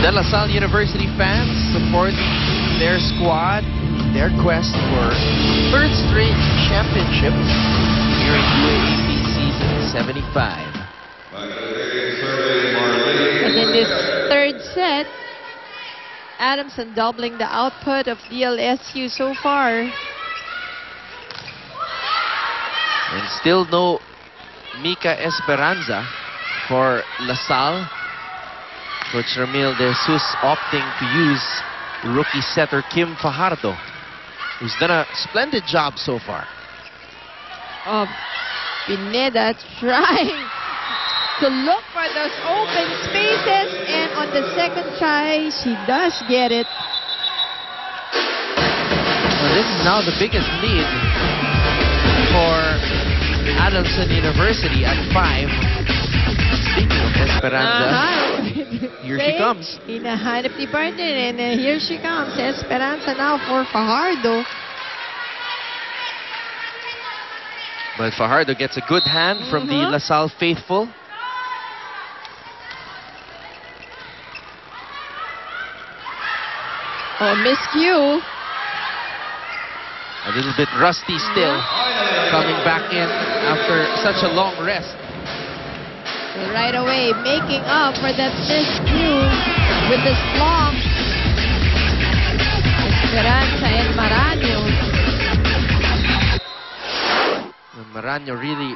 De La Salle University fans support their squad in their quest for third straight championship here in UAAP season 75. And in this third set, Adamson doubling the output of DLSU so far. And still no Mika Esperanza for La Salle. Coach Ramil De Jesus opting to use rookie setter Kim Fajardo, who's done a splendid job so far. Oh, Pineda trying to look for those open spaces, and on the second try, she does get it. Well, this is now the biggest lead for Adamson University at 5. Speaking of Esperanza, here she comes. Hinahanap ni partner, and here she comes. Esperanza now for Fajardo. But Fajardo gets a good hand from the La Salle faithful. Oh, miscue. A little bit rusty still, coming back in after such a long rest. So right away, making up for that miscue with this long. Esperanza and Maraño. Maraño really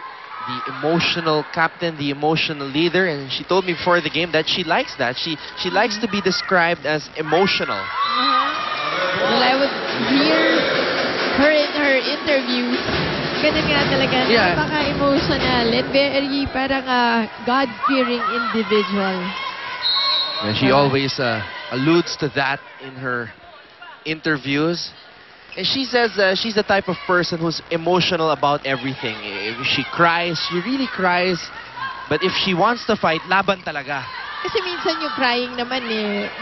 the emotional captain, the emotional leader, and she told me before the game that she likes that. She likes to be described as emotional. Well, I would hear her in her interviews. Ganun nga talaga. Yeah. Napaka-emotional and very parang God-fearing individual. And she always alludes to that in her interviews. And she says she's the type of person who's emotional about everything. If she cries, she really cries. But if she wants to fight, laban talaga. Kasi minsan yung crying naman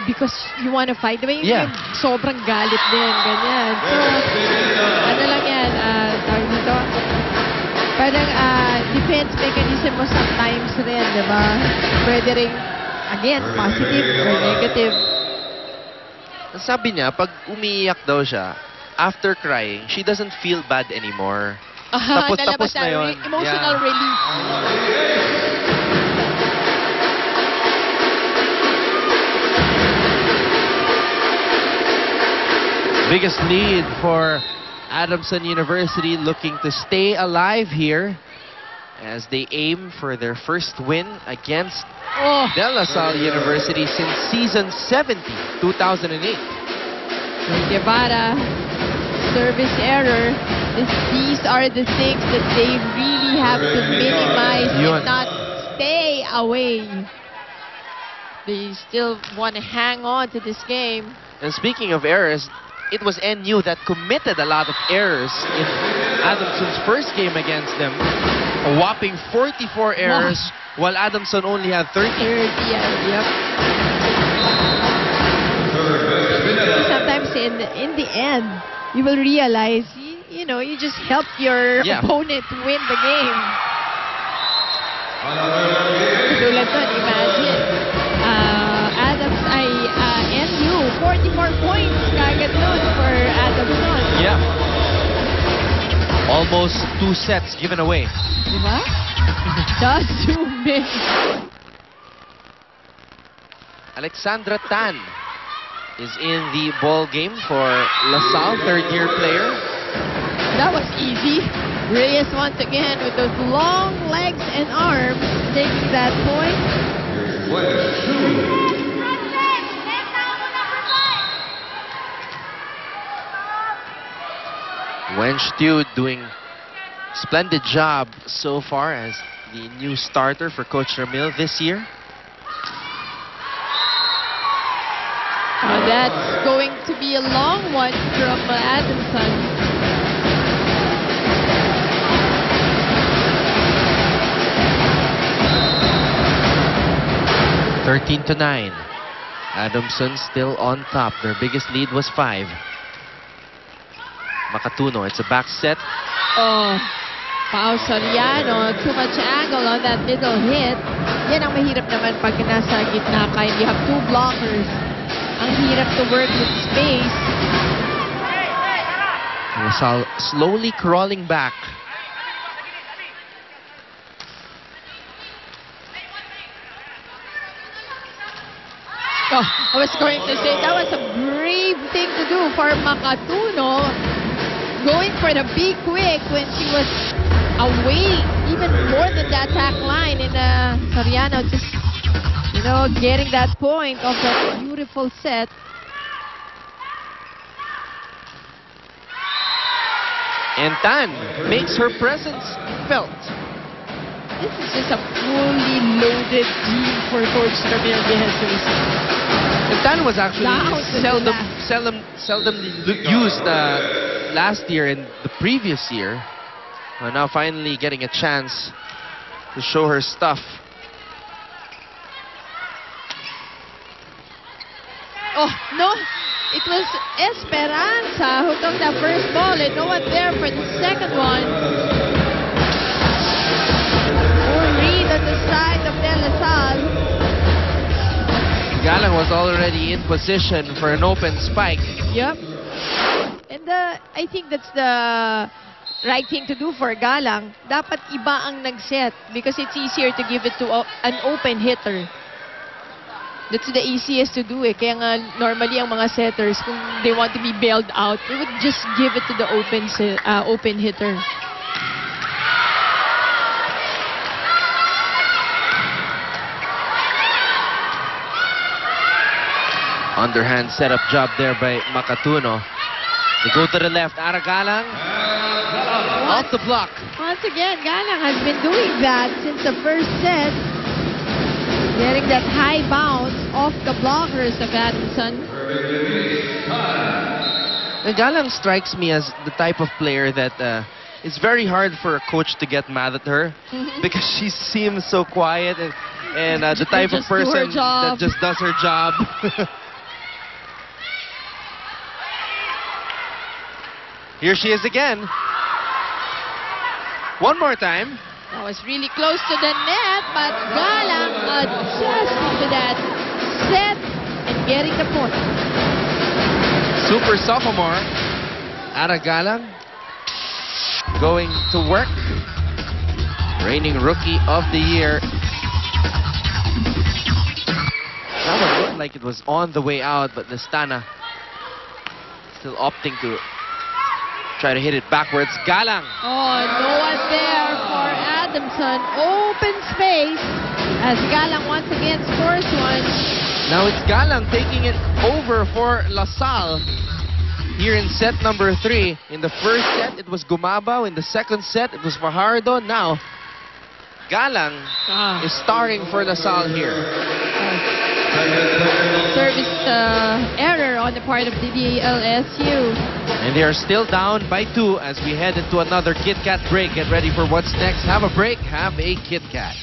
because you want to fight. Diba yung sobrang galit din, ganyan. So, ano lang yan, tawag dito, parang defense mechanism mo sometimes rin, diba? Pwede rin, again, positive or negative. Sabi niya, pag umiiyak daw siya, after crying, she doesn't feel bad anymore. Tapos na yun. Emotional release. Biggest lead for Adamson University, looking to stay alive here as they aim for their first win against De La Salle University since season 70, 2008. Guevara, service error. These are the things that they really have to minimize and not stay away. They still want to hang on to this game. And speaking of errors, it was NU that committed a lot of errors in Adamson's first game against them. A whopping 44 errors, while Adamson only had 30. Yep. Sometimes in the end, you will realize, you know, you just help your opponent win the game. Tulad nun, imagine, NU, 44 points kagad nun for Adamson. Yeah. Almost 2 sets given away. Diba? Does 2 minutes. Alexandra Tan is in the ball game for La Salle, third-year player. That was easy. Reyes once again with those long legs and arms taking that point. Wenstu doing splendid job so far as the new starter for Coach Ramil this year. That's going to be a long one from Adamson. (13-9). Adamson still on top. Their biggest lead was 5. Makatuno, it's a back set. Pao Soriano, too much angle on that middle hit. Yan ang mahirap naman pag nasa gitna ka. You have two blockers. Ang hirap to work with space. Lasal slowly crawling back. Oh, I was going to say, that was a brave thing to do for Makatuno. Going for the big quick when she was away, even more than the attack line. And Soriano just, getting that point of that beautiful set. And Tan makes her presence felt. This is just a fully loaded team for Coach Ramil de Jesus. And Tan was actually seldom used last year and the previous year. Now finally getting a chance to show her stuff. Oh, no. It was Esperanza who took the first ball and no one there for the second one. Poor read on the side of De La Salle. Galang was already in position for an open spike. Yep. And I think that's the right thing to do for Galang. Dapat iba ang nag-set because it's easier to give it to an open hitter. That's the easiest to do Kaya nga normally ang mga setters, kung they want to be bailed out, they would just give it to the open hitter. Underhand setup job there by Makatuno. They go to the left. Ara Galang. Off the block. Once again, Galang has been doing that since the first set. Getting that high bounce off the blockers of Adamson. Galang strikes me as the type of player that it's very hard for a coach to get mad at her because she seems so quiet and the type of person that just does her job. Here she is again. One more time. That was really close to the net, but Galang adjusting to that set and getting the point. Super sophomore, Ara Galang, going to work. Reigning Rookie of the Year. That one looked like it was on the way out, but Nestana still opting to try to hit it backwards. Galang. Oh, no one there for Adamson. Open space as Galang once again scores one. Now it's Galang taking it over for LaSalle here in set number 3. In the first set, it was Gumabaw. In the second set, it was Fajardo. Now, Galang is starting for LaSalle here. Service error on the part of the DLSU. And they are still down by 2 as we head into another Kit Kat break. Get ready for what's next. Have a break. Have a Kit Kat.